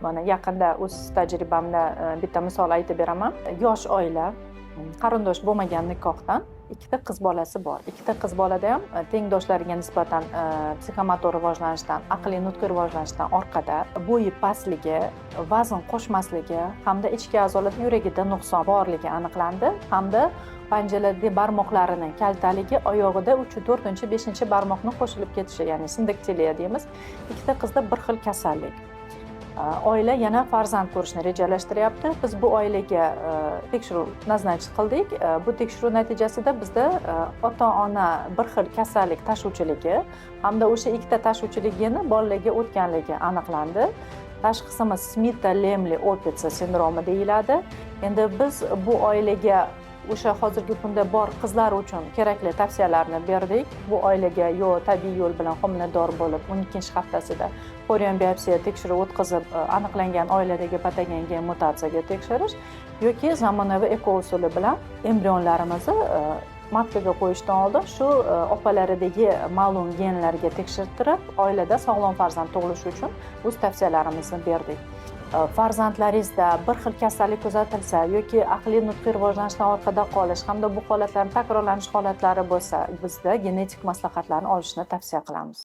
Mana yaqinda o'z tajribamda bitta misol aytib beraman. Yosh oila, qarindosh bo'lmagan nikohdan ikkita qiz bolasi bor. Ikkita qiz bolada ham tengdoshlariga nisbatan psixomotor rivojlanishdan, aqliy nutqiy rivojlanishdan orqada, bo'yi pastligi, vazn qo'shmasligi hamda ichki a'zolarda yuragida nuqson borligi aniqlandi hamda panjaladagi barmoqlarining kaltaligi, oyog'ida 4, 5 barmoqni qo'shilib ketishi, ya'ni sindiktiliya deymiz. Ikkita qizda bir xil kasallik. Oila yana farzand ko'rishni rejalashtiryapti. Biz bu oilaga tekshiruv nazarchi qildik. Bu tekshiruv natijasida bizda ota-ona bir xil kasallik tashuvchiligi hamda o'sha ikkita tashuvchiligini bolalarga o'tganligi aniqlandi. Tashxisimiz Smita-Lemli-Opitz sindromi deyiladi. Endi biz bu oilaga o'sha hozirgi kunda bor qizlar uchun kerakli tavsiyalarni berdik. Bu oilaga yo tabiiy yo'l bilan homilador bo'lib, 12-haftasida xorion biopsiya tekshiruv o'tkazib, aniqlangan oiladagi patogen gen mutatsiyaga tekshirish yoki zamonaviy eko usuli bilan embrionlarimizni matkaga qo'yishdan oldin shu opalaridagi ma'lum genlarga tekshirtirib, oilada sog'lom farzand tug'ilishi uchun o'z tavsiyalarimizni berdik. Farzandlaringizda bir xil kasallik kuzatilsa yoki aqliy nutqiy rivojlanishdan orqada qolish hamda bu holatlarning takrorlanish holatlari bo'lsa, bizda genetik maslahatlarni olishni tavsiya qilamiz.